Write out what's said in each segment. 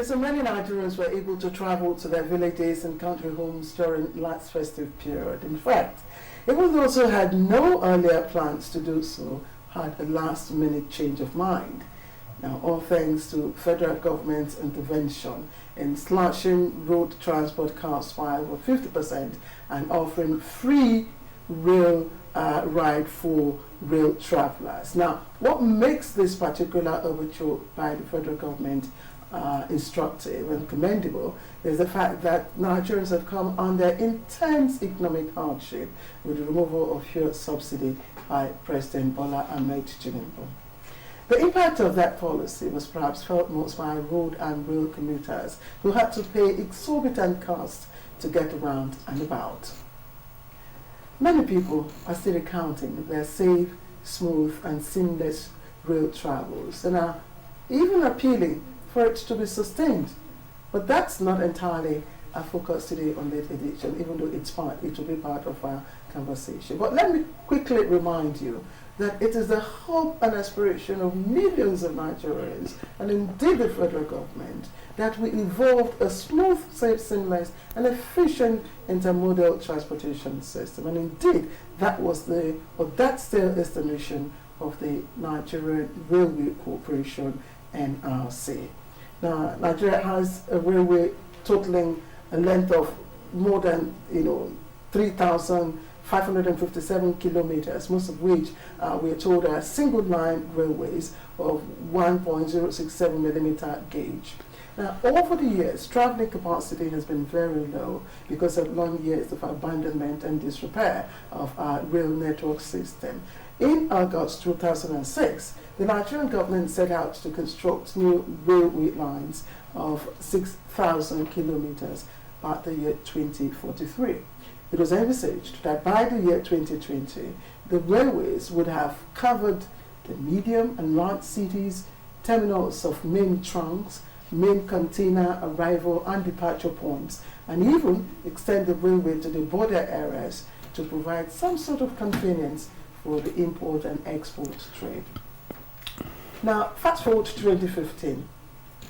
So many Nigerians were able to travel to their villages and country homes during last festive period. In fact, even those who had no earlier plans to do so had a last-minute change of mind. Now, all thanks to federal government's intervention in slashing road transport costs by over 50% and offering free rail ride for rail travelers. Now, what makes this particular overture by the federal government instructive and commendable is the fact that Nigerians have come under intense economic hardship with the removal of fuel subsidy by President Bola Ahmed Tinubu. The impact of that policy was perhaps felt most by road and rail commuters who had to pay exorbitant costs to get around and about. Many people are still recounting their safe, smooth and seamless rail travels and are even appealing for it to be sustained. But that's not entirely our focus today on this edition, even though it will be part of our conversation. But let me quickly remind you that it is the hope and aspiration of millions of Nigerians, and indeed the federal government, that we evolved a smooth, safe, seamless, and efficient intermodal transportation system. And indeed, that still is the mission of the Nigerian Railway Corporation, NRC. Now, Nigeria has a railway totaling a length of more than 3,557 kilometers, most of which we are told are single line railways of 1.067 millimeter gauge. Now, over the years, traveling capacity has been very low because of long years of abandonment and disrepair of our rail network system. In August 2006, the Nigerian government set out to construct new railway lines of 6,000 kilometers by the year 2043. It was envisaged that by the year 2020, the railways would have covered the medium and large cities, terminals of main trunks, main container arrival and departure points, and even extend the railway to the border areas to provide some sort of convenience for the import and export trade. Now, fast forward to 2015,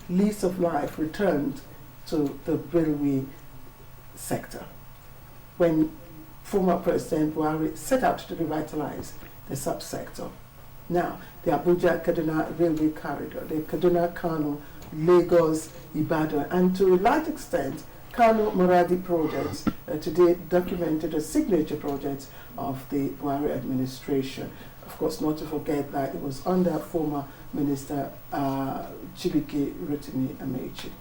lease of life returned to the railway sector when former President Buhari set out to revitalize the subsector. Now, the Abuja-Kaduna railway corridor, the Kaduna-Kano, Lagos, Ibadan, and to a large extent, Kano-Maradi projects today documented as signature projects of the Buhari administration. Of course, not to forget that it was under former Minister Chibike Rotimi Amechi.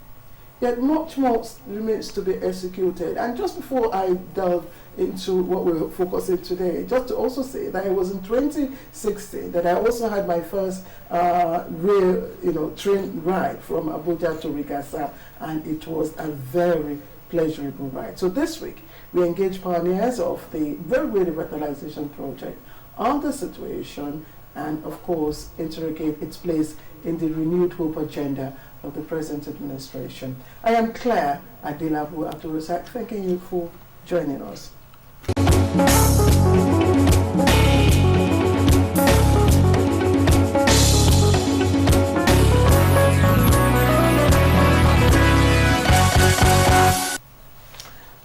Yet much more remains to be executed. And just before I delve into what we're focusing today, just to also say that it was in 2016 that I also had my first rail, train ride from Abuja to Rigasa, and it was a very pleasurable ride. So this week, we engage pioneers of the Railway Revitalization Project on the situation and, of course, interrogate its place in the renewed hope agenda of the present administration. I am Claire Adilabu Abdul-Razak, thanking you for joining us.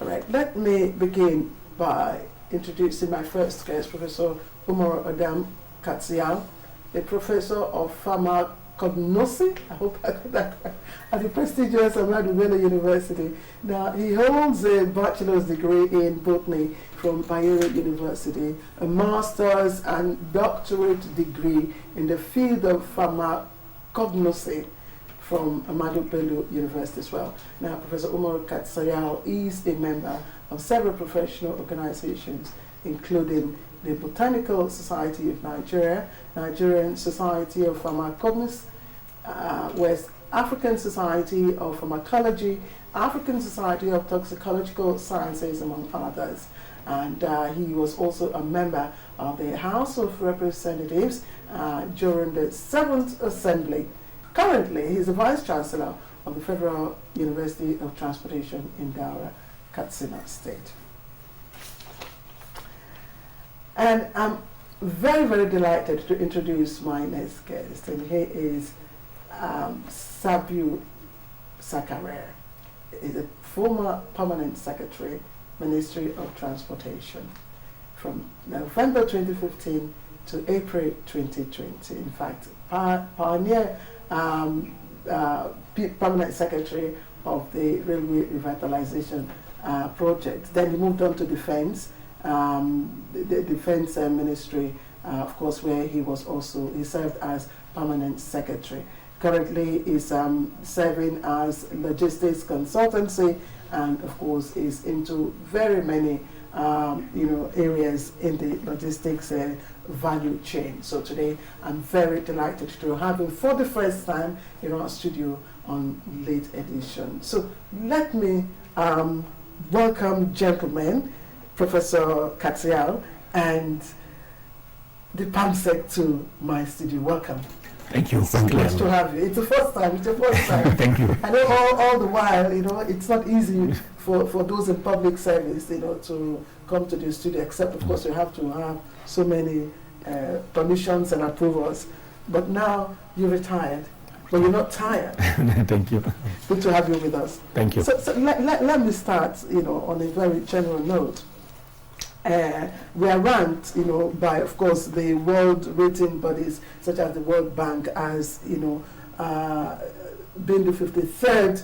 All right, let me begin by introducing my first guest, Professor Umar Adam Katsial, a professor of pharmacognosy, I hope I got that right, at the prestigious Ahmadu Bello University. Now, he holds a bachelor's degree in botany from Bayero University, a master's and doctorate degree in the field of pharmacognosy from Ahmadu Bello University as well. Now, Professor Umar Katsayal is a member of several professional organizations, including the Botanical Society of Nigeria, Nigerian Society of Pharmacognosy, West African Society of Pharmacology, African Society of Toxicological Sciences, among others. And he was also a member of the House of Representatives during the 7th Assembly. Currently, he's the Vice Chancellor of the Federal University of Transportation in Daura, Katsina State. And I'm very, very delighted to introduce my next guest, and he is Sabiu Sakare. He's a former Permanent Secretary, Ministry of Transportation, from November 2015 to April 2020. In fact, pioneer Permanent Secretary of the Railway Revitalization Project. Then he moved on to Defense, the Defense Ministry, of course, where he served as Permanent Secretary. Currently is serving as logistics consultancy, and of course is into very many areas in the logistics value chain. So today I'm very delighted to have him for the first time in our studio on Late Edition. So let me welcome, gentlemen, Professor Katsial and the PAMSEC to my studio. Welcome. Thank you. So nice to have you. It's the first time. It's your first time. Thank you. I know all the while, it's not easy for those in public service, to come to the studio, except, of course, you have to have so many permissions and approvals. But now you're retired, but you're not tired. Thank you. Good to have you with us. Thank you. So let me start, on a very general note. We are ranked, by, of course, the world rating bodies, such as the World Bank, as, being the 53rd,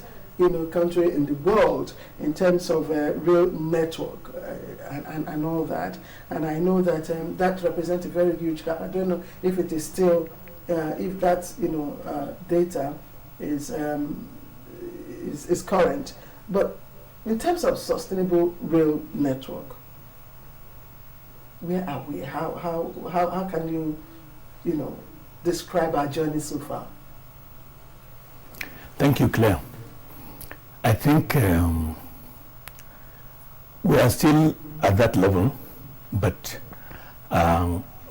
country in the world in terms of rail network and all that. And I know that that represents a very huge gap. I don't know if it is still, if that, data is current. But in terms of sustainable rail network, where are we? How can you, describe our journey so far? Thank you, Claire. I think we are still at that level, but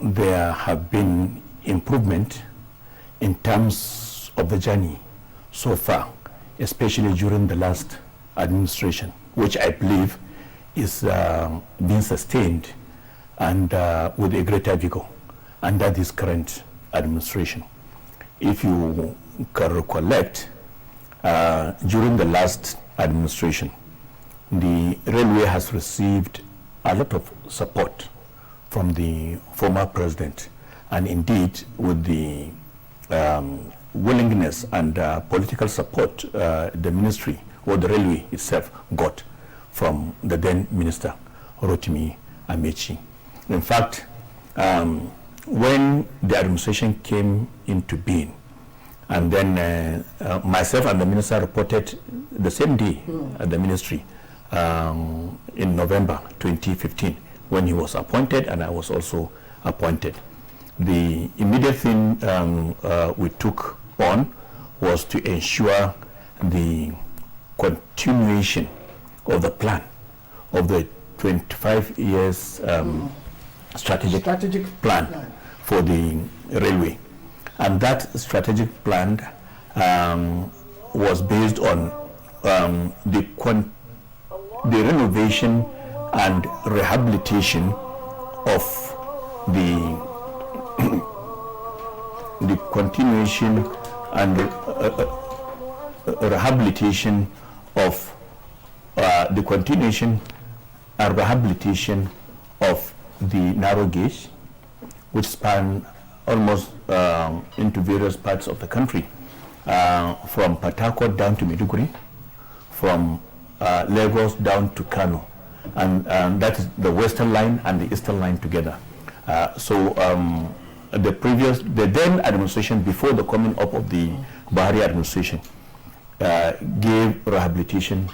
there have been improvement in terms of the journey so far, especially during the last administration, which I believe is being sustained and with a greater vigor under this current administration. If you can recollect, during the last administration, the railway has received a lot of support from the former president, and indeed with the willingness and political support the ministry or the railway itself got from the then minister, Rotimi Amechi. In fact, when the administration came into being, and then myself and the minister reported the same day at the ministry in November 2015, when he was appointed and I was also appointed. The immediate thing we took on was to ensure the continuation of the plan of the 25 years strategic plan for the railway. And that strategic plan was based on the renovation and rehabilitation of the continuation and rehabilitation of the narrow gauge, which span almost into various parts of the country, from Port Harcourt down to Maiduguri, from Lagos down to Kano, and that is the western line and the eastern line together. The then administration, before the coming up of the Buhari administration, gave rehabilitation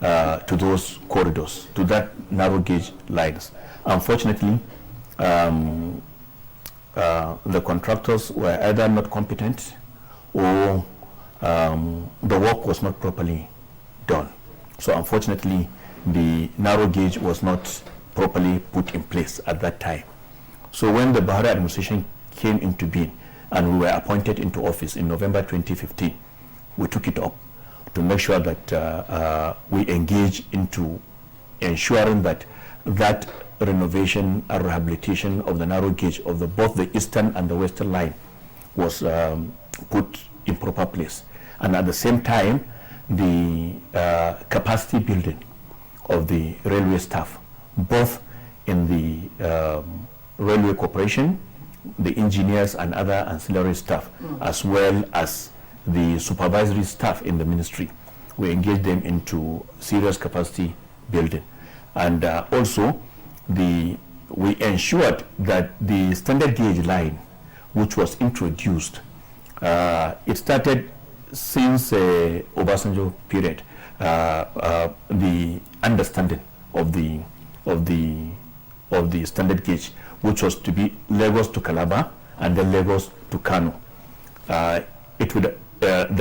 to those corridors, to that narrow gauge lines. Unfortunately, the contractors were either not competent or the work was not properly done. So unfortunately, the narrow gauge was not properly put in place at that time. So when the Buhari administration came into being and we were appointed into office in November 2015, we took it up to make sure that we engage into ensuring that that renovation and rehabilitation of the narrow gauge of both the eastern and the western line was put in proper place. And at the same time, the capacity building of the railway staff, both in the railway corporation, the engineers and other ancillary staff, as well as the supervisory staff in the ministry. We engaged them into serious capacity building. And also, we ensured that the standard gauge line, which was introduced, it started since Obasanjo period, the understanding of the standard gauge, which was to be Lagos to Calabar and then Lagos to Kano. The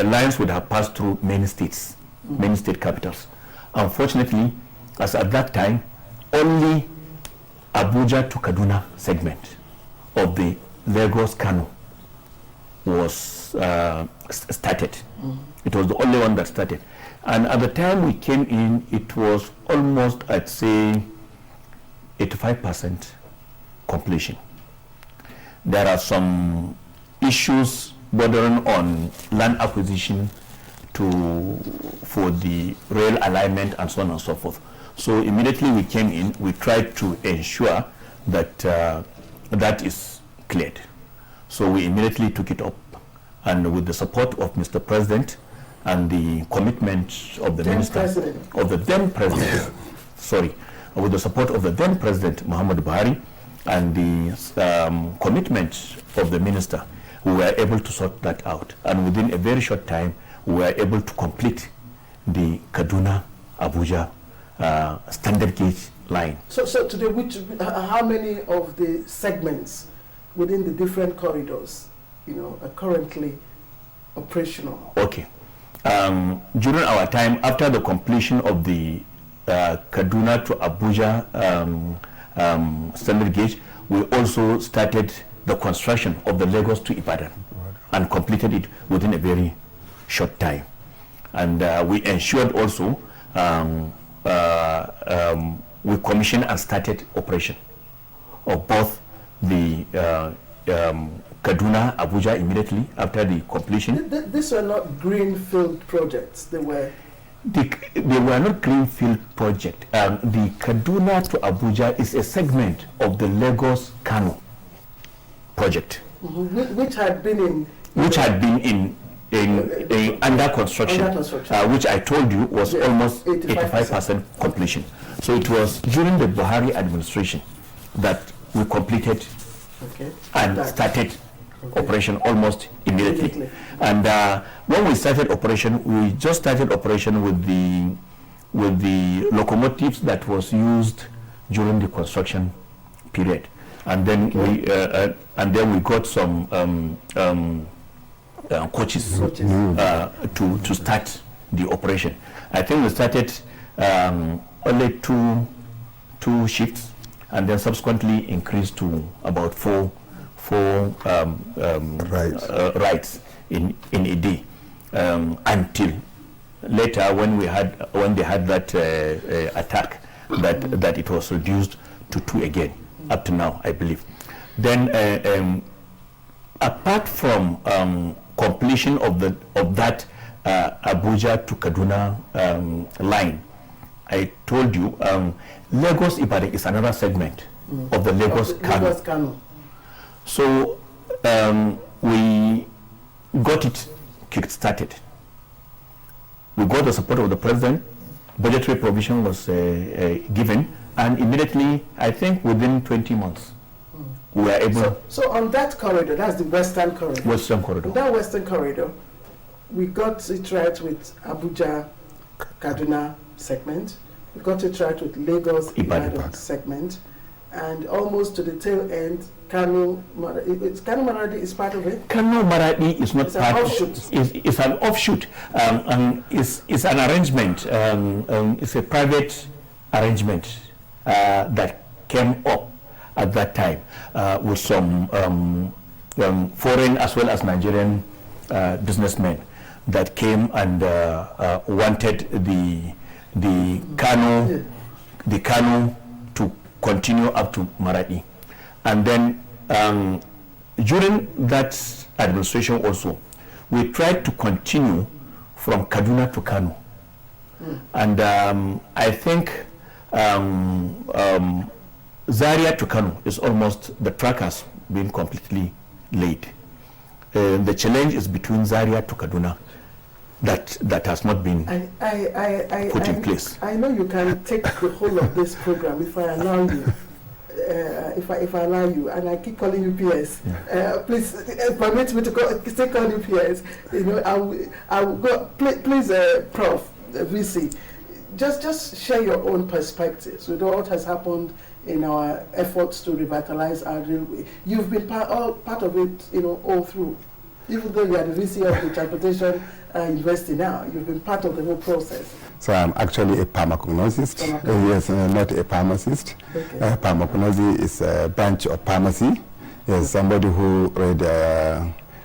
lines would have passed through many states, many state capitals. Unfortunately, as at that time, only Abuja to Kaduna segment of the Lagos Kano was started. It was the only one that started. And at the time we came in, it was almost, I'd say, 85% completion. There are some issues bordering on land acquisition for the rail alignment and so on and so forth. So immediately we came in, we tried to ensure that that is cleared. So we immediately took it up, and with the support of Mr. President and the commitment of the with the support of the then President Muhammad Buhari and the commitment of the minister, we were able to sort that out. And within a very short time, we were able to complete the Kaduna Abuja standard gauge line. So today, how many of the segments within the different corridors, are currently operational? Okay. During our time, after the completion of the Kaduna to Abuja standard gauge, we also started the construction of the Lagos to Ibadan, and completed it within a very short time. And we ensured also, we commissioned and started operation of both the Kaduna Abuja immediately after the completion. These were not greenfield projects, they were not greenfield project. The Kaduna to Abuja is a segment of the Lagos Kano project, which had been under construction, which I told you was almost 85% completion. So it was during the Buhari administration that we completed and started operation almost immediately. And when we started operation, we just started operation with the locomotives that was used during the construction period, and then we got some coaches to start the operation. I think we started only two shifts, and then subsequently increased to about four rides in a day, until later when they had that attack, that it was reduced to 2 again, up to now, I believe. Then apart from completion of that Abuja to Kaduna line, I told you Lagos Ibadan is another segment of the Lagos-Kano. So we got it kick-started. We got the support of the president. Budgetary provision was given, and immediately, I think within 20 months, we were able. So on that corridor, that's the western corridor. Western corridor. On that western corridor, we got it right with Abuja, Kaduna segment. We got it right with Lagos, Ibadan segment, and almost to the tail end, Kano Maradi is part of it. Kano Maradi is not it's part. An offshoot. It's an offshoot. And it's an arrangement. It's a private arrangement that came up at that time with some foreign as well as Nigerian businessmen that came and wanted the Kano to continue up to Maradi. And then during that administration also, we tried to continue from Kaduna to Kano. And I think Zaria to Kano is almost, the track has been completely laid. The challenge is between Zaria to Kaduna that has not been put in place. I know you can take the whole of this program if I allow you. If I allow you, and I keep calling you PS, please permit me to still call you PS. You know, I will go. Please, Prof. VC, just share your own perspectives with what has happened in our efforts to revitalize our railway. You've been part of it, you know, all through. Even though you are the VC of the Transportation University now, you've been part of the whole process. So I'm actually a pharmacognosist. Yes, not a pharmacist. Okay. Pharmacognosy is a branch of pharmacy. Yes, somebody who read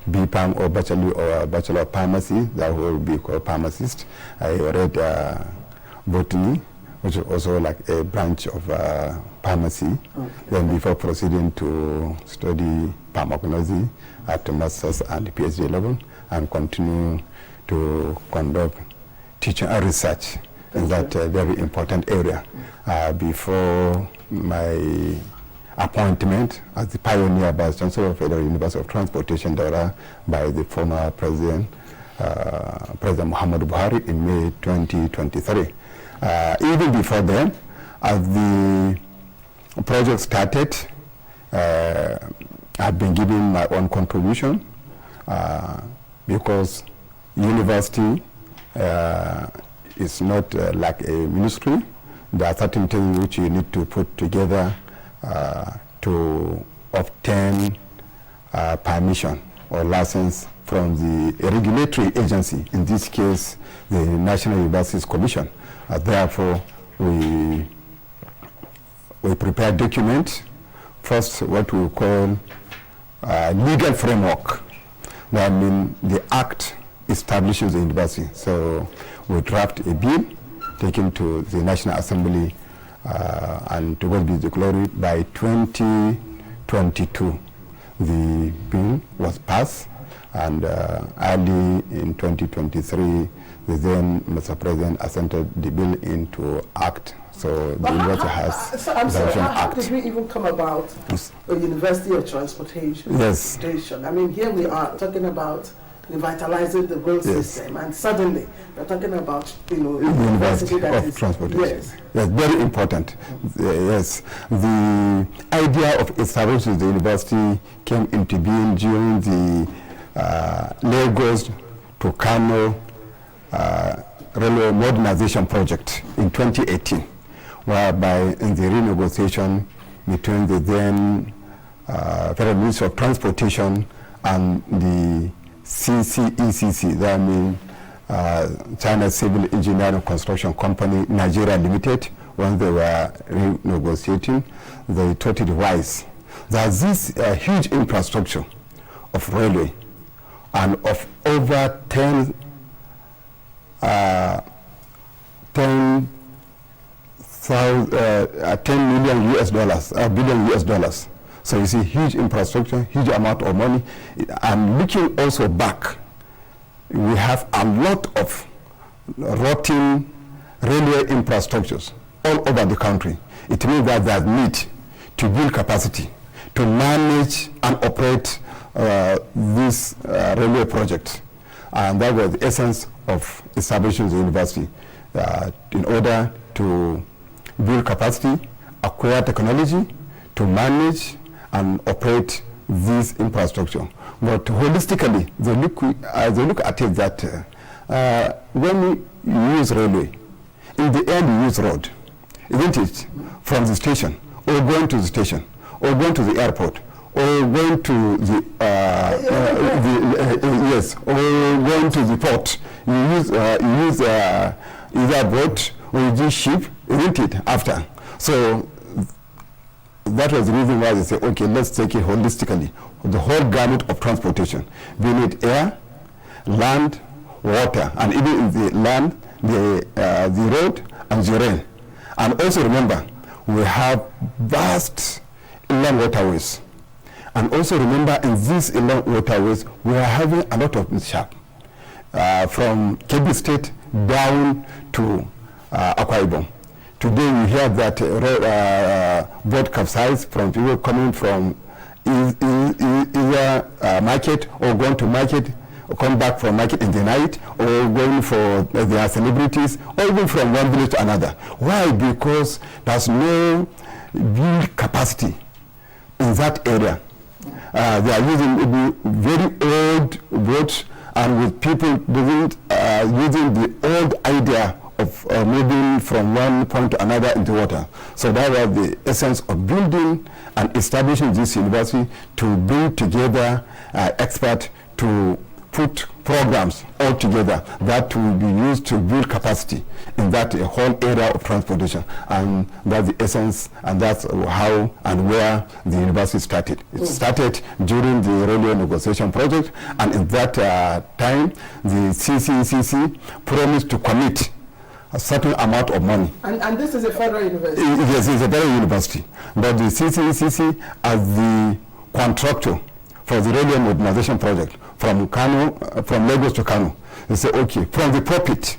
BPharm or Bachelor of Pharmacy, that will be called pharmacist. I read botany, which is also like a branch of pharmacy. Okay. Then before proceeding to study pharmacognosy at the master's and PhD level, and continue to conduct teaching and research in that very important area. Before my appointment as the pioneer Vice Chancellor of Federal University of Transportation Dora by the former President, President Muhammadu Buhari in May 2023. Even before then, as the project started, I've been giving my own contribution because university is not like a ministry. There are certain things which you need to put together to obtain permission or license from the regulatory agency, in this case, the National Universities Commission. Therefore, we prepare documents. First, what we call legal framework. That means the act establishes the university. So we draft a bill, taken to the National Assembly, and to God be the glory, by 2022, the bill was passed, and early in 2023, the then Mr. President assented the bill into act. So the university has. So I'm sorry, how did we even come about a University of Transportation? Yes. Station? I mean, here we are talking about revitalizing the rail system, and suddenly we're talking about, you know, University of Transportation. Yes. Yes, very important. Yes, the idea of establishing the university came into being during the Lagos to Kano railway modernization project in 2018, whereby in the renegotiation between the then Federal Ministry of Transportation and the CCECC, that means China Civil Engineering Construction Company, Nigeria Limited, when they were renegotiating, they totally wise that this huge infrastructure of railway and of over 10 million US dollars, billion US dollars. So you see, huge infrastructure, huge amount of money. And looking also back, we have a lot of routine railway infrastructures all over the country. It means that there's need to build capacity, to manage and operate this railway project. And that was the essence of establishing the university, in order to build capacity, acquire technology, to manage and operate this infrastructure. But holistically, they look at it that when you use railway, in the end you use road, isn't it? From the station, or going to the station, or going to the airport, or going to the yes, or going to the port. You use either boat or you use ship, isn't it? After, so that was the reason why they say, okay, let's take it holistically, the whole gamut of transportation, be it air, land, water, and even in the land, the road and the rail. And also remember, we have vast inland waterways. And also remember, in these inland waterways, we are having a lot of mishap. From Kebbi State down to Akwa Ibom. Today we hear that boat capsized from people coming from either market or going to market, or come back from market in the night, or going for their celebrities, or even from one village to another. Why? Because there's no build capacity in that area. They are using very old boats, and with people using the old idea of moving from one point to another in the water. So that was the essence of building and establishing this university, to bring together experts to put programs all together that will be used to build capacity in that whole area of transportation. And that's the essence, and that's how and where the university started. It started during the railway negotiation project, and in that time, the CCCC promised to commit a certain amount of money. And this is a federal university? Yes, it's a federal university. But the CCCC, as the contractor for the railway modernization project, from Lagos to Kano, they say, okay, from the profit,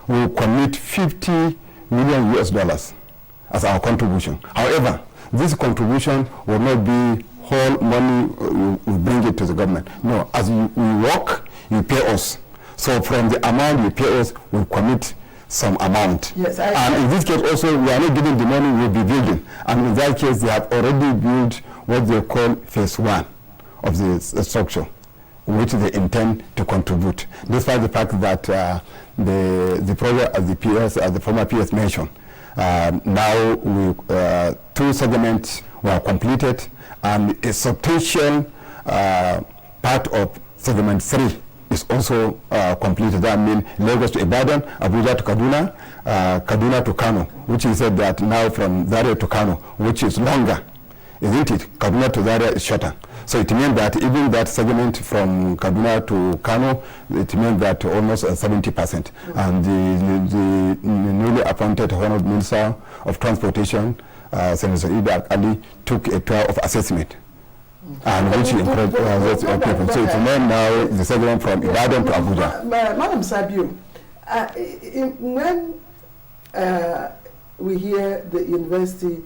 we'll commit $50 million US as our contribution. However, this contribution will not be whole money, we bring it to the government. No, as we work, you pay us. So from the amount you pay us, we'll commit some amount. Yes, and in this case also, we are not giving the money, we'll be building. And in that case, they have already built what they call phase 1 of the structure, which they intend to contribute. Despite the fact that the project, as the PS, as the former PS mentioned, now two segments were completed, and a substantial part of segment 3 is also completed. That means Lagos to Ibadan, Abuja to Kaduna, Kaduna to Kano, which is said that now from Zaria to Kano, which is longer, isn't it? Kaduna to Zaria is shorter. So it means that even that segment from Kaduna to Kano, it means that almost 70%. And the newly appointed Honorable Minister of Transportation, Senator Ida Ali, took a tour of assessment. And which encouraged people. So it's now the segment from Ibadan to Abuja. Madam Sabiu, when we hear the university,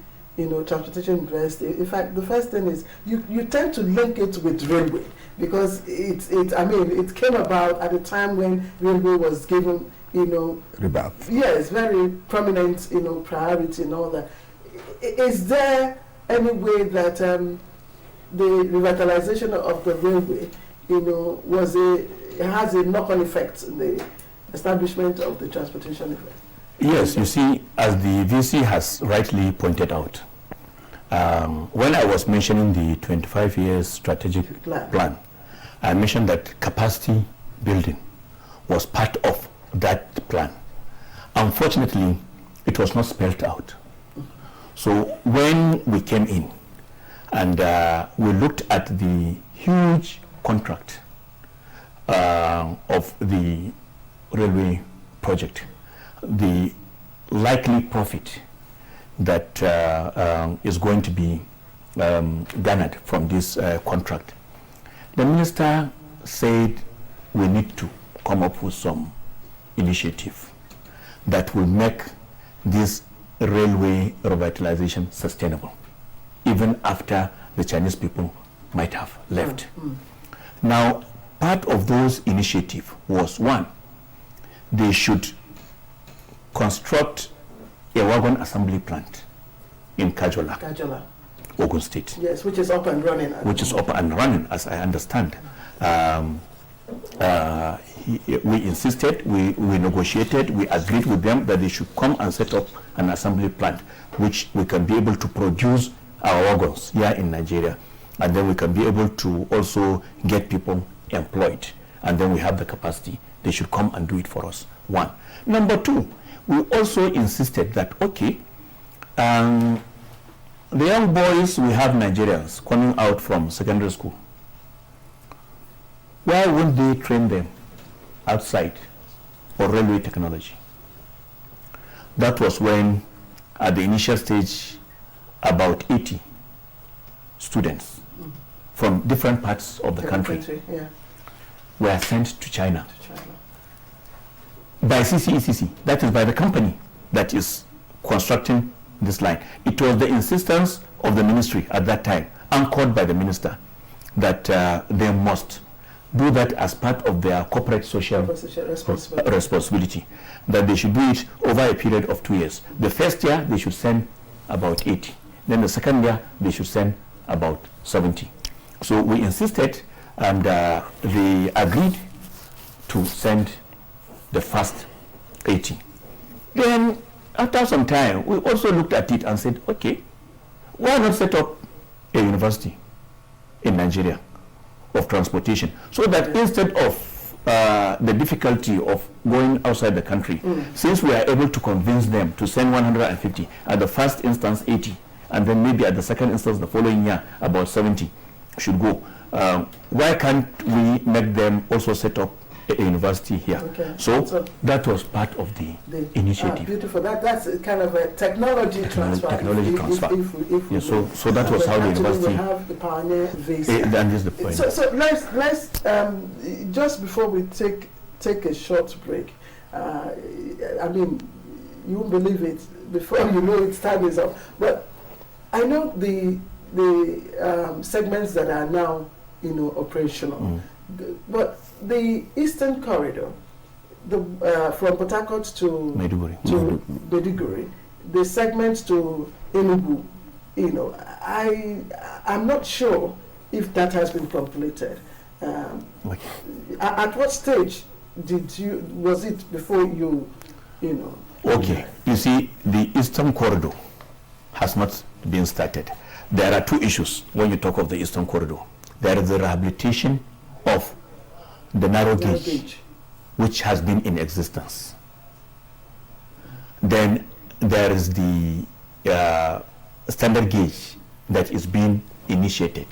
transportation university, in fact, the first thing is you tend to link it with railway, because it came about at a time when railway was given, rebirth. Yes, very prominent, priority and all that. Is there any way that the revitalization of the railway, has a knock-on effect in the establishment of the transportation effect? Yes, you see, as the VC has rightly pointed out, when I was mentioning the 25 years strategic plan, I mentioned that capacity building was part of that plan. Unfortunately, it was not spelled out. So when we came in and we looked at the huge contract of the railway project, the likely profit that is going to be garnered from this contract, the minister said we need to come up with some initiative that will make this railway revitalization sustainable. even after the Chinese people might have left. Now, part of those initiatives was, one, they should construct a wagon assembly plant in Kajola, Ogun State. Yes, which is up and running. Which is up and running, as I understand. We insisted, we negotiated, we agreed with them that they should come and set up an assembly plant, which we can be able to produce our wagons here in Nigeria. And then we can be able to also get people employed. And then we have the capacity. They should come and do it for us. One. Number two, we also insisted that, okay, the young boys, we have Nigerians coming out from secondary school. Why won't they train them outside for railway technology? That was when, at the initial stage, about 80 students from different parts of the country were sent to China. By CCECC, that is by the company that is constructing this line. It was the insistence of the ministry at that time, anchored by the minister, that they must do that as part of their corporate social responsibility, that they should do it over a period of 2 years. The first year, they should send about 80. Then the second year, they should send about 70. So we insisted, and they agreed to send the first 80. Then, after some time, we also looked at it and said, okay, why not set up a university in Nigeria of transportation, so that instead of the difficulty of going outside the country, since we are able to convince them to send 150, at the first instance 80, and then maybe at the second instance the following year about 70 should go, why can't we make them also set up a university here? Okay. So that was part of the initiative. Beautiful. That's a kind of a technology transfer. Technology transfer. If we so that was how the university. We have the pioneer visa. That is the point. So let's just before we take a short break. I mean, you won't believe it. Before you know its time is up. But I know the segments that are now operational. But the Eastern Corridor, from Port Harcourt to Maiduguri, the segments to Enugu, I'm not sure if that has been completed. At what stage was it before you know? Okay, you see, the Eastern Corridor has not been started. There are two issues when you talk of the Eastern Corridor. There is the rehabilitation of the narrow gauge, which has been in existence. Then there is the standard gauge that is being initiated,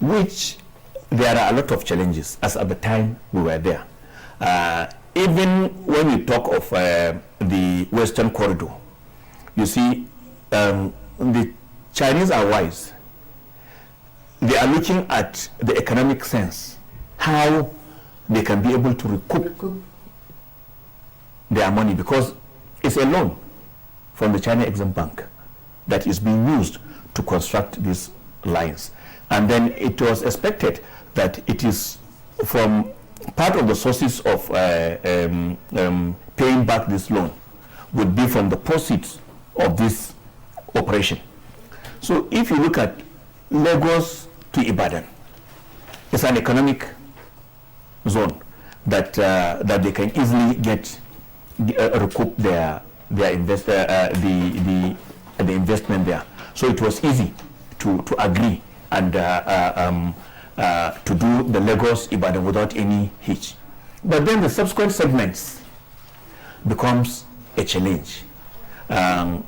which there are a lot of challenges, as at the time we were there. Even when we talk of the Western Corridor, you see, the Chinese are wise. They are looking at the economic sense, how they can be able to recoup their money, because it's a loan from the China Exim Bank that is being used to construct these lines. And then it was expected that it is from part of the sources of paying back this loan would be from the proceeds of this operation. So if you look at Lagos to Ibadan, it's an economic zone that they can easily recoup the investment there. So it was easy to agree and to do the Lagos Ibadan without any hitch. But then the subsequent segments becomes a challenge,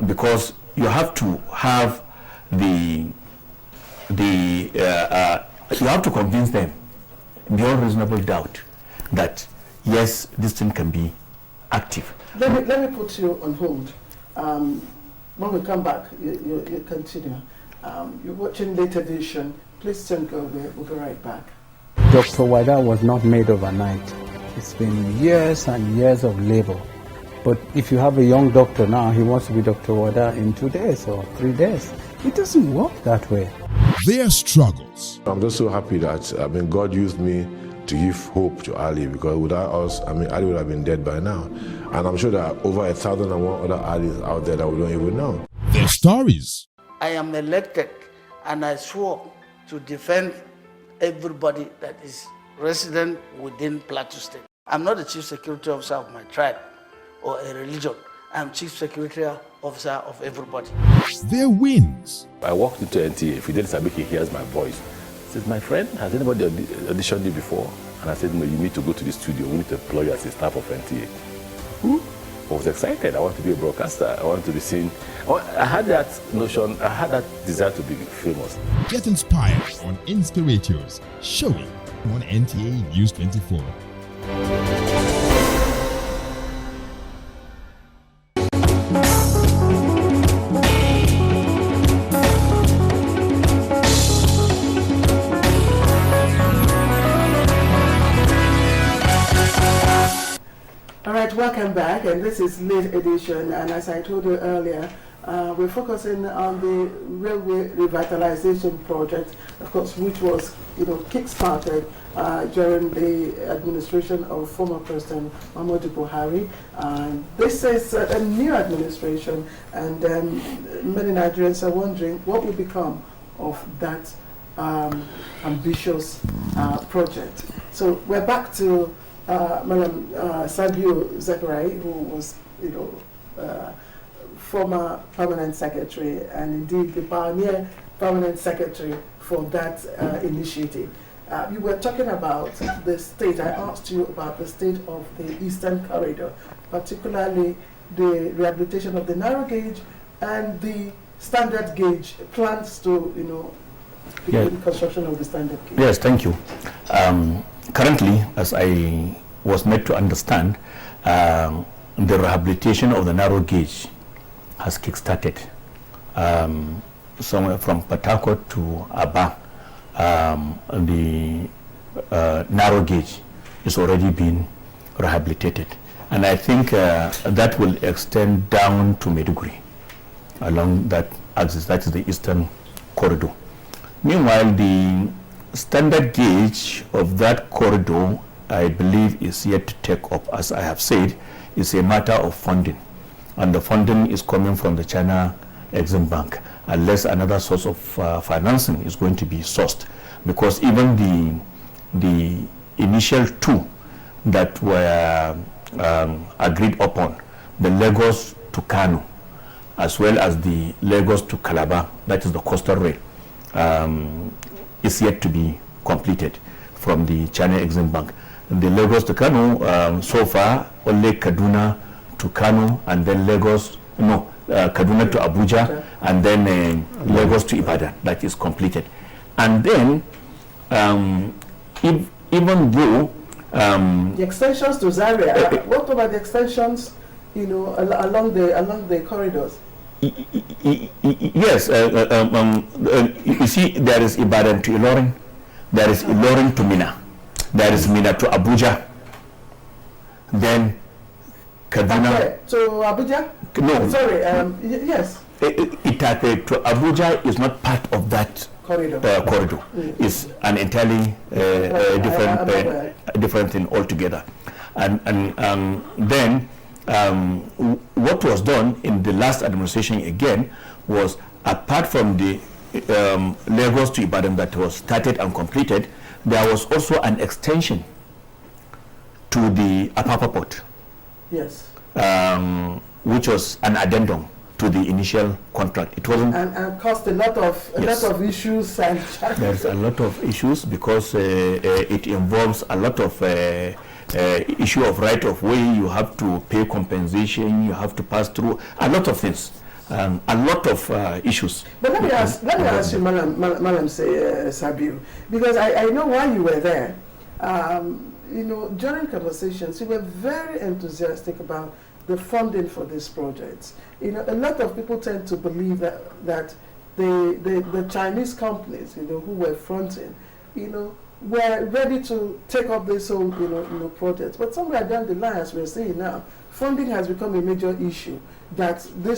because you have to have you have to convince them beyond reasonable doubt that yes, this thing can be active. Let me put you on hold. When we come back, you continue. You're watching Late Edition. Please don't go away. We'll be right back. Dr. Wada was not made overnight. It's been years and years of labor But if you have a young doctor now, he wants to be Dr. Wada in 2 days or 3 days. It doesn't work that way. Their struggles. I'm just so happy that, God used me to give hope to Ali, because without us, Ali would have been dead by now. And I'm sure there are over 1,001 other Alis out there that we don't even know. Their stories. I am elected and I swore to defend everybody that is resident within Plateau State. I'm not the chief security officer of my tribe or a religion. I'm chief security officer of everybody. Their wins. I walked into NTA. Fidel Sabiki hears my voice. He says, my friend, has anybody auditioned you before? And I said, no, you need to go to the studio. We need to employ you as a staff of NTA. I was excited. I want to be a broadcaster. I want to be seen. I had that notion. I had that desire to be famous. Get inspired on Inspirators, showing on NTA News 24. Welcome back, and this is late edition, and as I told you earlier, we're focusing on the railway revitalization project, of course, which was kick-started during the administration of former President Muhammadu Buhari. This is a new administration, and many Nigerians are wondering what will become of that ambitious project. So we're back to Madam Sabio Zachary, who was, former permanent secretary and indeed the pioneer permanent secretary for that initiative. You were talking about the state. I asked you about the state of the Eastern Corridor, particularly the rehabilitation of the narrow gauge and the standard gauge plans to, begin construction of the standard gauge. Yes, thank you. Currently, as I was made to understand, the rehabilitation of the narrow gauge has kick-started somewhere from Port Harcourt to Aba. The narrow gauge is already being rehabilitated, and I think that will extend down to Maiduguri along that axis. That is the Eastern Corridor. Meanwhile, the standard gauge of that corridor, I believe, is yet to take up. As I have said, it's a matter of funding, and the funding is coming from the China Exim Bank, unless another source of financing is going to be sourced, because even the initial two that were agreed upon, the Lagos to Kano, as well as the Lagos to Calabar, that is the coastal rail, is yet to be completed from the China Exim Bank. The Lagos to Kano, so far, only Kaduna to Kano, and then Kaduna to Abuja, and then Lagos to Ibadan. That is completed. And then, even though the extensions to Zaria, what about the extensions, along the corridors? Yes, you see, there is Ibadan to Ilorin, there is Ilorin to Mina, there is Mina to Abuja, then Kaduna. Okay, to Abuja? No. Sorry, yes. Itape to Abuja is not part of that corridor. It's an entirely different thing altogether. And then what was done in the last administration again was, apart from the Lagos to Ibadan that was started and completed, there was also an extension to the Apapa Port. Yes. Which was an addendum to the initial contract. It wasn't and caused a lot of issues and challenges. There's a lot of issues because it involves a lot of issue of right of way. You have to pay compensation. You have to pass through a lot of things. A lot of issues. But let me ask you, Madam Sabiu, because I know why you were there. During conversations, you were very enthusiastic about the funding for these projects. A lot of people tend to believe that the Chinese companies, who were fronting, were ready to take up this whole, project. But somewhere down the line, as we're seeing now, funding has become a major issue that the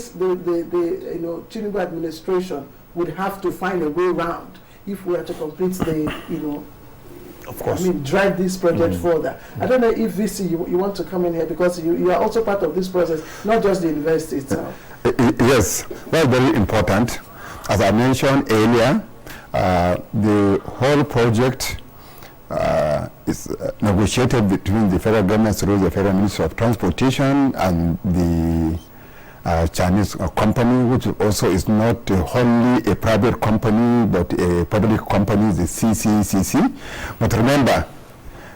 Tinubu administration would have to find a way around if we are to complete the, of course, drive this project further. I don't know if VC, you want to come in here, because you are also part of this process, not just the university itself. Yes, that's very important. As I mentioned earlier, the whole project is negotiated between the federal government through the Federal Ministry of Transportation and the Chinese company, which also is not wholly a private company but a public company, the CCCC. But remember,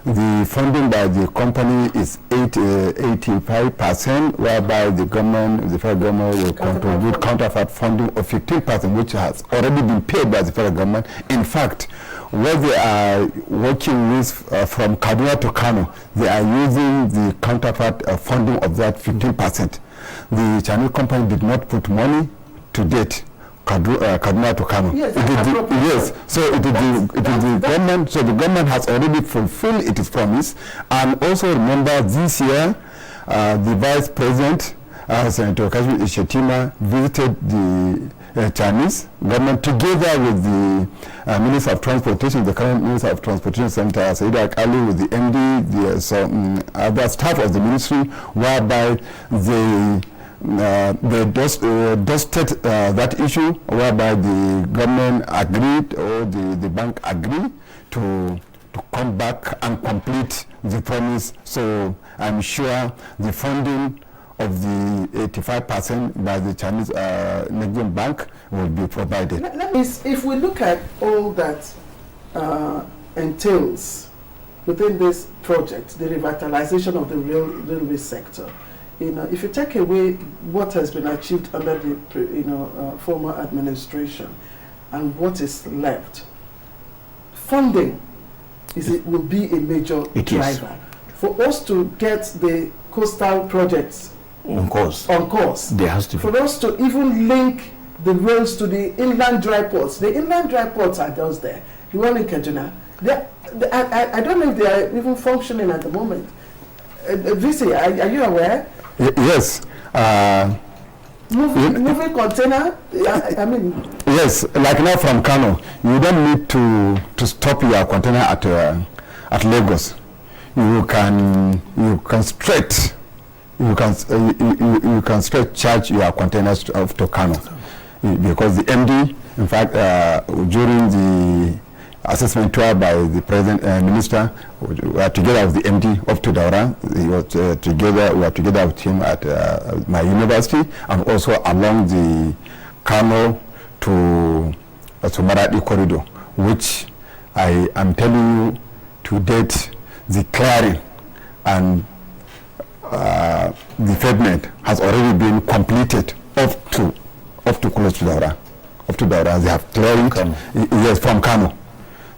the funding by the company is 85%, whereby the government, the federal government, will contribute counterpart funding of 15%, which has already been paid by the federal government. In fact, what they are working with from Kaduna to Kano, they are using the counterpart funding of that 15%. The Chinese company did not put money to date. Kaduna to Kano. Yes, so it is the government. So the government has already fulfilled its promise. And also remember, this year, the Vice President, Senator Kashmir Ishetima, visited the Chinese government together with the Minister of Transportation, the current Minister of Transportation, Senator Saida Ali, with the MD, the other staff of the ministry, whereby they dusted that issue, whereby the government agreed, or the bank agreed to come back and complete the promise. So I'm sure the funding of the 85% by the Chinese Nigerian bank will be provided. If we look at all that entails within this project, the revitalization of the railway sector, if you take away what has been achieved under the former administration and what is left, funding will be a major driver for us to get the coastal projects on course. There has to be. For us to even link the roads to the inland dry ports. The inland dry ports are just there. The one in Kaduna. I don't know if they are even functioning at the moment. VC, are you aware? Yes. Moving container, I mean. Yes, like now from Kano, you don't need to stop your container at Lagos. You can straight charge your containers to Kano, because the MD, in fact, during the assessment tour by the President Minister, we are together with the MD of Daura. We were together with him at my university, and also along the Kano to Maradi corridor, which I am telling you, to date, the clearing and the pavement has already been completed up to close to Daura. Up to Daura, they have cleared it. Yes, from Kano.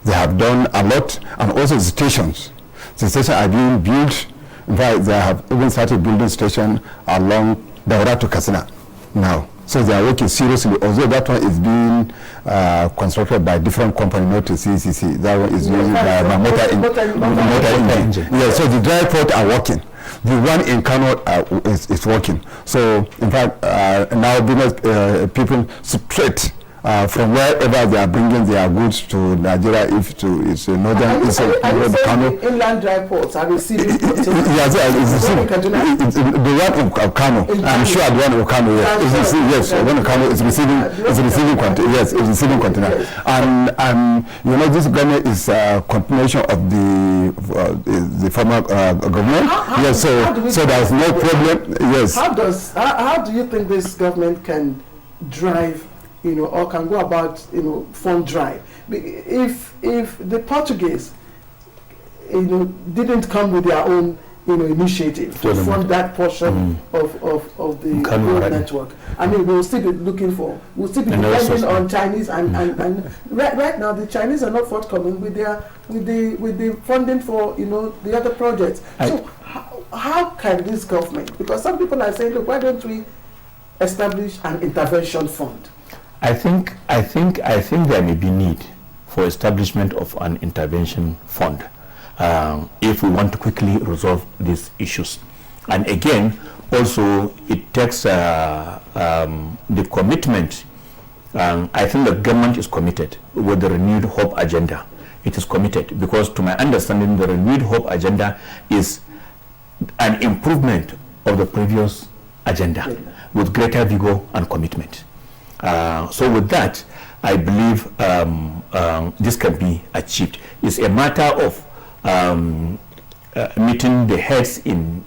They have done a lot, and also the stations. The stations are being built. In fact, they have even started building station along Daura to Katsina now. So they are working seriously, although that one is being constructed by different company, not to CCC. That one is used by motor engine. Yes, so the dry port are working. The one in Kano is working. So in fact, now business people straight from wherever they are bringing their goods to Nigeria, if it's northern, Kano. Inland dry ports are receiving. Yes, the one of Kano. I'm sure the one of Kano. Yes, the one of Kano is receiving container. Yes, it's receiving container. And this government is a continuation of the former government. Yes, so there's no problem. Yes. How do you think this government can drive, or can go about, fund drive? If the Portuguese, didn't come with their own, initiative to fund that portion of the road network, I mean, we'll still be depending on Chinese, and right now the Chinese are not forthcoming with the funding for, the other projects. So how can this government, because some people are saying, look, why don't we establish an intervention fund? I think there may be need for establishment of an intervention fund if we want to quickly resolve these issues. And again, also it takes the commitment. I think the government is committed with the renewed hope agenda. It is committed because, to my understanding, the renewed hope agenda is an improvement of the previous agenda with greater vigor and commitment. So with that, I believe this can be achieved. It's a matter of meeting the heads in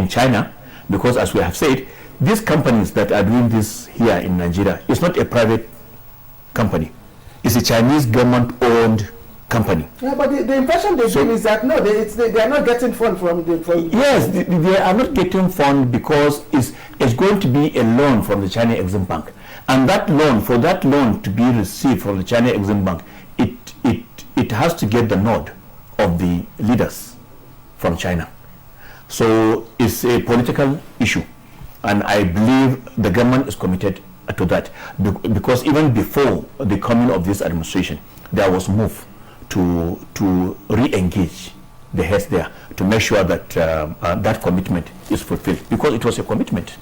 China, because as we have said, these companies that are doing this here in Nigeria, it's not a private company. It's a Chinese government-owned company. Yeah, but the impression they give is that no, they are not getting funds from the. Yes, they are not getting funds because it's going to be a loan from the China Exim Bank, and that loan, for that loan to be received from the China Exim Bank, it has to get the nod of the leaders from China. So it's a political issue, and I believe the government is committed to that, because even before the coming of this administration, there was move to re-engage the heads there to make sure that that commitment is fulfilled, because it was a commitment,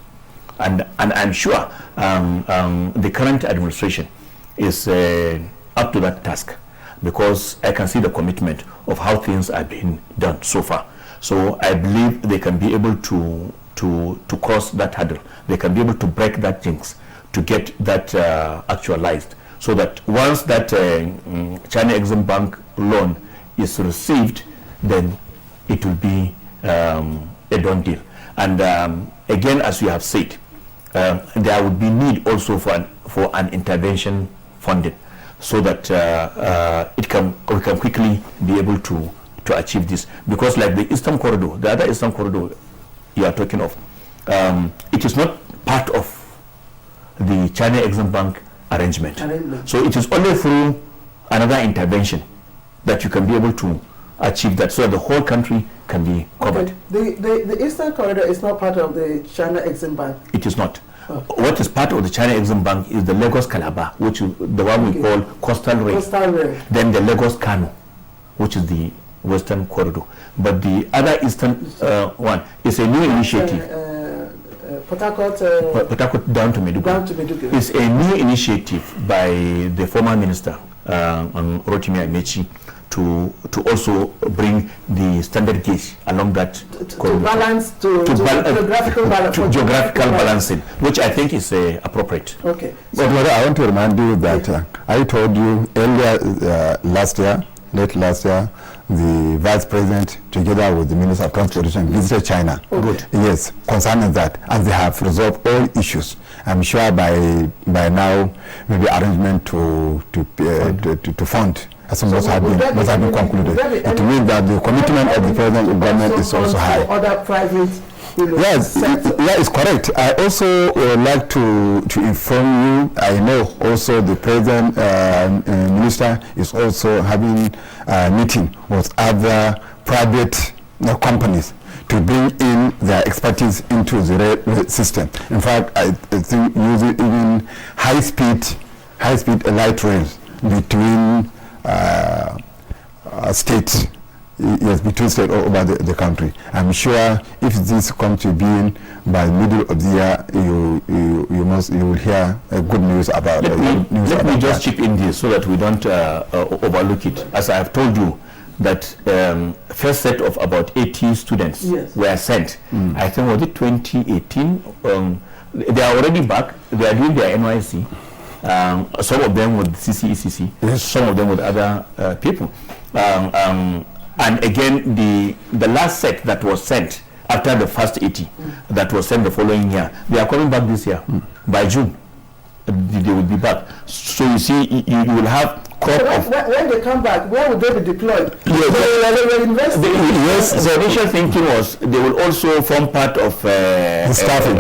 and I'm sure the current administration is up to that task, because I can see the commitment of how things are being done so far. So I believe they can be able to cross that hurdle. They can be able to break that jinx to get that actualized, so that once that China Exim Bank loan is received, then it will be a done deal. And again, as you have said, there would be need also for an intervention funding, so that we can quickly be able to achieve this. Because like the Eastern Corridor, the other Eastern Corridor you are talking of, it is not part of the China Exim Bank arrangement. So it is only through another intervention that you can be able to achieve that, so that the whole country can be covered. Okay. The Eastern Corridor is not part of the China Exim Bank. It is not. What is part of the China Exim Bank is the Lagos Calabar, which is the one we call Coastal Rail. Then the Lagos Kano, which is the Western Corridor. But the other Eastern one is a new initiative. Port Harcourt down to Maiduguri. It's a new initiative by the former minister, Rotimi Amechi, to also bring the standard gauge along that corridor. Geographical balancing, which I think is appropriate. Okay. But I want to remind you that I told you earlier late last year, the vice president, together with the minister of transportation, visited China. Good. Yes, concerning that, and they have resolved all issues. I'm sure by now, maybe arrangement to fund must have been concluded. It means that the commitment of the president and government is also high. Other private. Yes, it's correct. I also would like to inform you, I know also the president minister is also having a meeting with other private companies to bring in their expertise into the rail system. In fact, I think using even high-speed light rails between states. Yes, between states all over the country. I'm sure if this comes to being by middle of the year, you will hear good news about it. Let me just chip in this so that we don't overlook it. As I have told you, that first set of about 80 students were sent. I think was it 2018. They are already back. They are doing their NYC. Some of them with CCECC, some of them with other people. And again, the last set that was sent after the first 80 that was sent the following year, they are coming back this year. By June, they will be back. So you see, you will have crop of... When they come back, where will they be deployed? Yes, the initial thinking was they will also form part of the staffing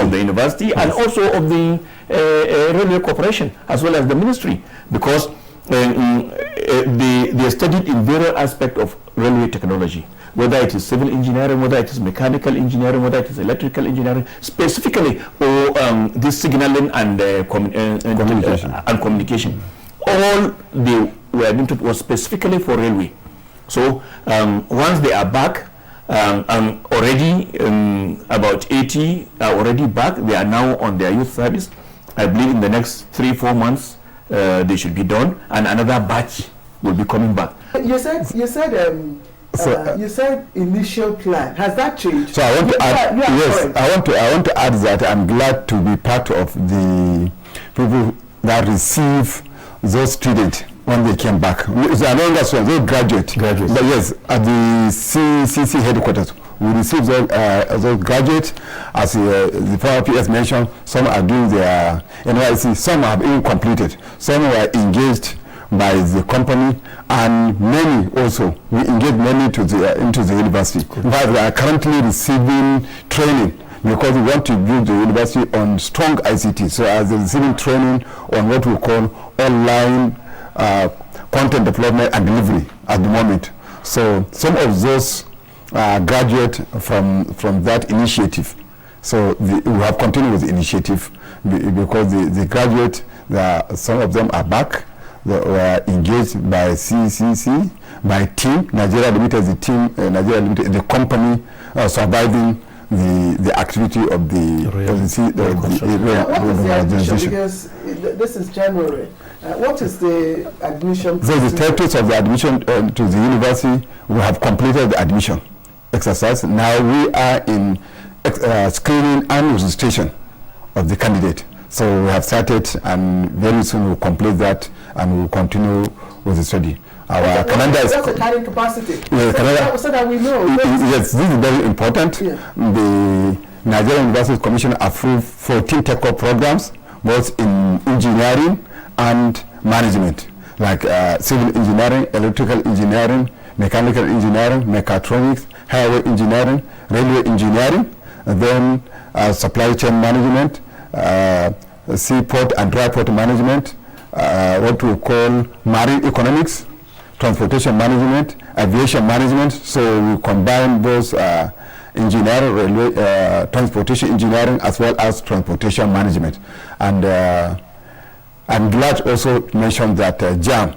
of the university and also of the railway corporation as well as the ministry, because they studied in various aspects of railway technology, whether it is civil engineering, whether it is mechanical engineering, whether it is electrical engineering, specifically, or this signaling and communication. All they were into was specifically for railway. So once they are back, And already about 80 are already back. They are now on their youth service. I believe in the next 3-4 months they should be done, and another batch will be coming back. You said initial plan. Has that changed? So I want to add, yes, I want to add that I'm glad to be part of the people that receive those students when they came back. They are no longer students, they graduates. But yes, at the CCC headquarters, we receive those graduates. As the former PS mentioned, some are doing their NYC, some have even completed, some were engaged by the company, and many also, we engage many into the university. But we are currently receiving training because we want to build the university on strong ICT. So as they're receiving training on what we call online content development and delivery at the moment. So some of those graduate from that initiative. So we have continued with the initiative because the graduate, some of them are back. They were engaged by CCC, by team, Nigeria Limited, the team, Nigeria Limited, the company surviving the activity of the organization. Because this is January. What is the admission? So the status of the admission to the university, we have completed the admission exercise. Now we are in screening and registration of the candidate. So we have started, and very soon we'll complete that, and we'll continue with the study. Our calendar is... What's the carrying capacity? Yeah, so that we know. Yes, this is very important. Yeah. The Nigerian University Commission approved 14 tech-up programs, both in engineering and management, like civil engineering, electrical engineering, mechanical engineering, mechatronics, highway engineering, railway engineering, and then supply chain management, seaport and dry port management, what we call marine economics, transportation management, aviation management. So we combine both engineering, railway, transportation engineering, as well as transportation management. And I'm glad also to mention that JAM,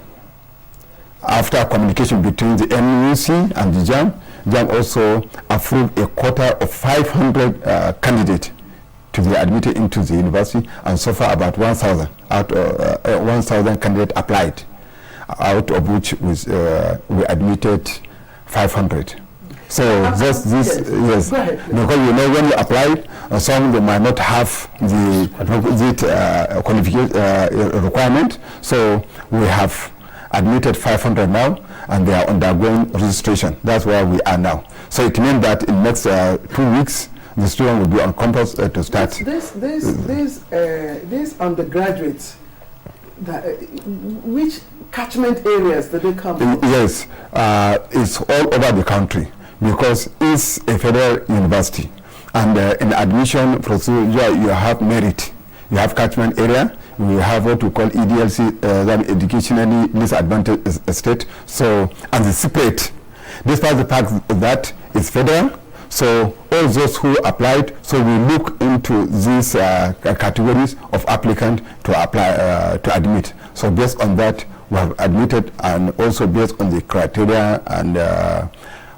after communication between the NUC and the JAM also approved a quota of 500 candidates to be admitted into the university, and so far about 1,000 out of 1,000 candidates applied, out of which we admitted 500. So yes, because you know when you apply, some they might not have the qualification requirement. So we have admitted 500 now, and they are undergoing registration. That's where we are now. So it means that in next 2 weeks, the student will be on campus to start. These undergraduates, which catchment areas do they come from? Yes, it's all over the country because it's a federal university, and in admission procedure you have merit, you have catchment area, we have what we call EDLC, that educationally disadvantaged state. So, and the separate, despite the fact that it's federal. So all those who applied, so we look into these categories of applicant to apply to admit. So based on that, we have admitted, and also based on the criteria and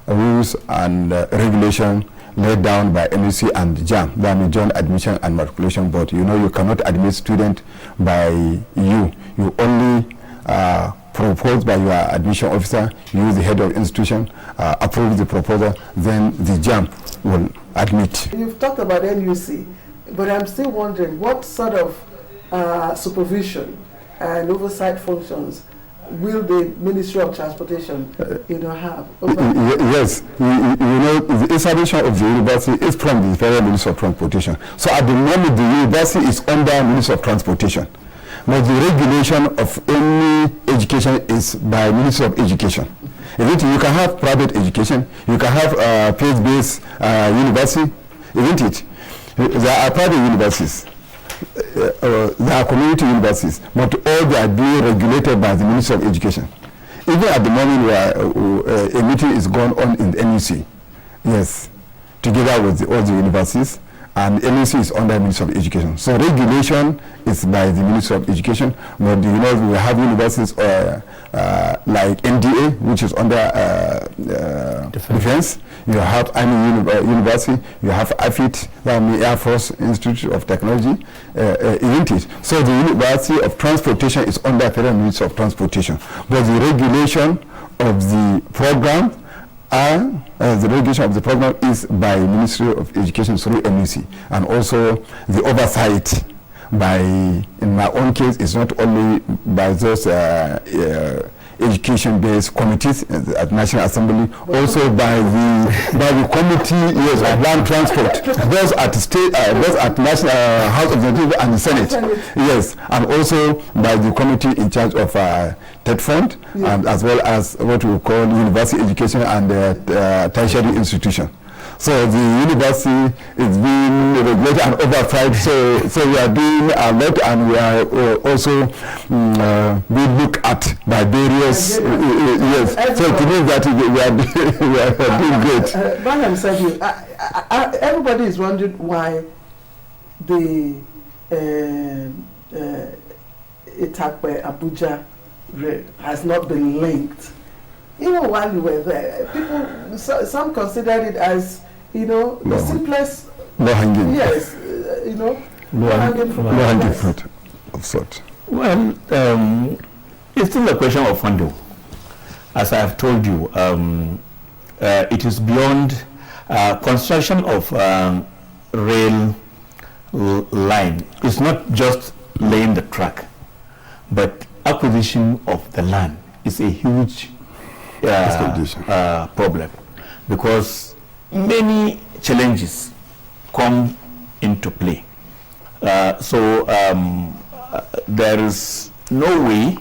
rules and regulation laid down by NUC and JAM, the Joint Admission and Matriculation Board. You know, you cannot admit student by you. You only proposed by your admission officer, you, the head of institution, approve the proposal, then the JAM will admit. You've talked about NUC, but I'm still wondering what sort of supervision and oversight functions will the Ministry of Transportation have? Yes, you know, the establishment of the university is from the Federal Ministry of Transportation. So at the moment, the university is under Ministry of Transportation. But the regulation of any education is by Ministry of Education. Isn't it? You can have private education, you can have place-based university, isn't it? There are private universities, there are community universities, but all they are being regulated by the Ministry of Education. Even at the moment where a meeting is going on in the NUC, yes, together with all the universities, and NEC is under the Ministry of Education. So regulation is by the Ministry of Education. But you know, we have universities like NTA, which is under Defense. You have Army University. You have AFIT, the Army Air Force Institute of Technology, isn't it? So the University of Transportation is under Federal Ministry of Transportation. But the regulation of the program is by Ministry of Education through NEC, and also the oversight by, in my own case, it's not only by those education-based committees at National Assembly, also by the committee, yes, of land transport, those at state, those at National House of Representatives and the Senate, yes, and also by the committee in charge of TED Fund, and as well as what we call university education and tertiary institution. So the university is being regulated and oversight. So we are doing a lot, and we are also being looked at by various. Yes. So to me that we are doing great. Banyam said you. Everybody is wondering why the Itakpe Abuja has not been linked. Even while we were there, people, some considered it as, you know, the simplest. No hanging. Yes, you know, no hanging fruit of sort. Well, it's still a question of funding. As I have told you, it is beyond construction of rail line. It's not just laying the track, but acquisition of the land is a huge problem, because many challenges come into play. So there is no way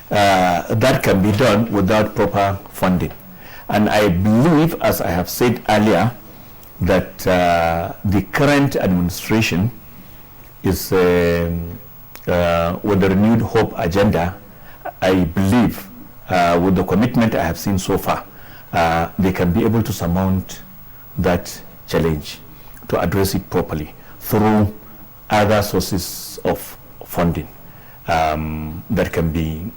that can be done without proper funding. And I believe, as I have said earlier, that the current administration is with the renewed hope agenda. I believe with the commitment I have seen so far, they can be able to surmount that challenge, to address it properly through other sources of funding that can be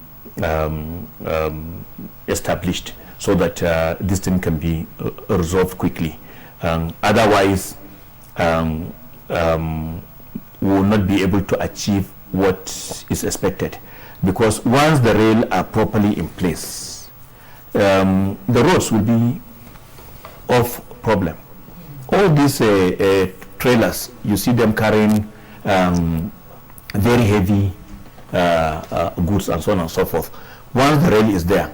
established, so that this thing can be resolved quickly. Otherwise, we will not be able to achieve what is expected, because once the rail are properly in place, the roads will be off problem. All these trailers, you see them carrying very heavy goods and so on and so forth. Once the rail is there,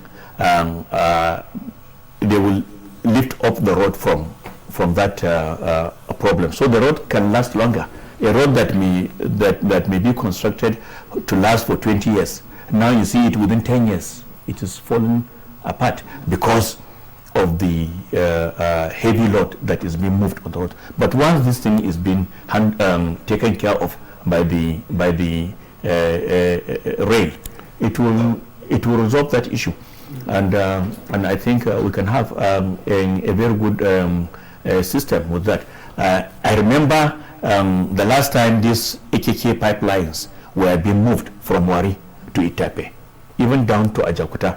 they will lift up the road from that problem, so the road can last longer. A road that may be constructed to last for 20 years, now you see it within 10 years, it is falling apart because of the heavy load that is being moved on the road. But once this thing is being taken care of by the rail, it will resolve that issue, and I think we can have a very good system with that. I remember the last time these AKK pipelines were being moved from Wari to Itape, even down to Ajakuta.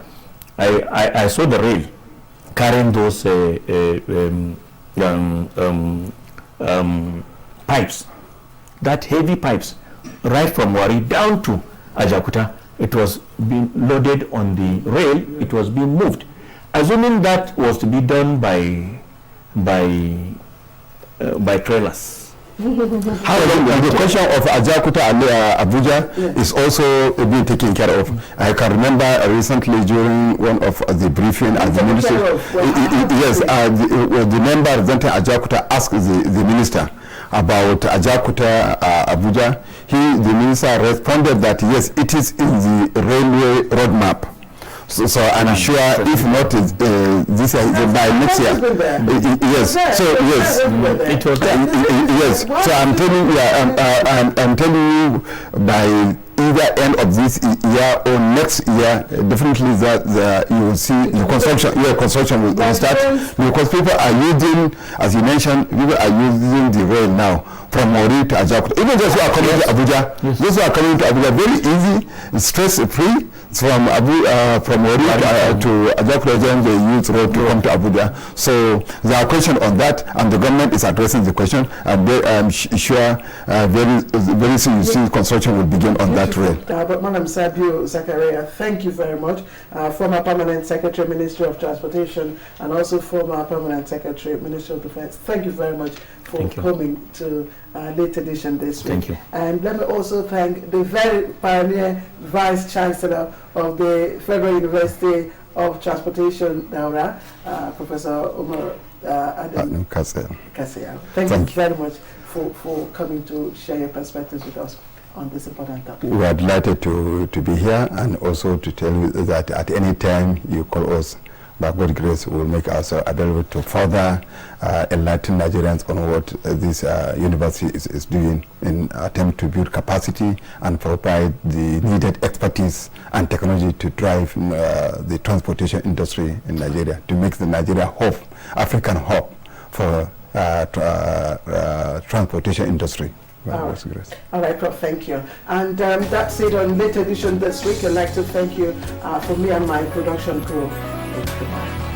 I saw the rail carrying those pipes, that heavy pipes, right from Wari down to Ajakuta. It was being loaded on the rail, it was being moved. Assuming that was to be done by trailers. However, the question of Ajakuta and Abuja is also being taken care of. I can remember recently during one of the briefing at the ministry, the member representing Ajakuta asked the minister about Ajakuta Abuja. The minister responded that yes, it is in the railway roadmap. So I'm sure if not this year, by next year, yes. So yes, it was yes. So I'm telling you, I'm telling you, by either end of this year or next year, definitely that you will see the construction will start, because people are using, as you mentioned, people are using the rail now from Mori to Ajakuta. Even those who are coming to Abuja, those who are coming to Abuja, very easy, stress-free. From Mori to Ajakuta, then they use road to come to Abuja. So there are questions on that, and the government is addressing the question. And I'm sure very soon you see construction will begin on that rail. But Madam Sabio Zakaria, thank you very much. Former Permanent Secretary, Ministry of Transportation, and also former Permanent Secretary, Ministry of Defense. Thank you very much for coming to late edition this week. Thank you. And let me also thank the very pioneer Vice Chancellor of the Federal University of Transportation, Daura, Professor Omar Adam Kasea. Thank you very much for coming to share your perspectives with us on this important topic. We are delighted to be here, and also to tell you that at any time you call us, by God's grace, we will make ourselves available to further enlighten Nigerians on what this university is doing in attempt to build capacity and provide the needed expertise and technology to drive the transportation industry in Nigeria, to make the Nigeria hub, African hub for transportation industry. All right, Prof, thank you. And that's it on Late Edition this week. I'd like to thank you for me and my production crew. Goodbye.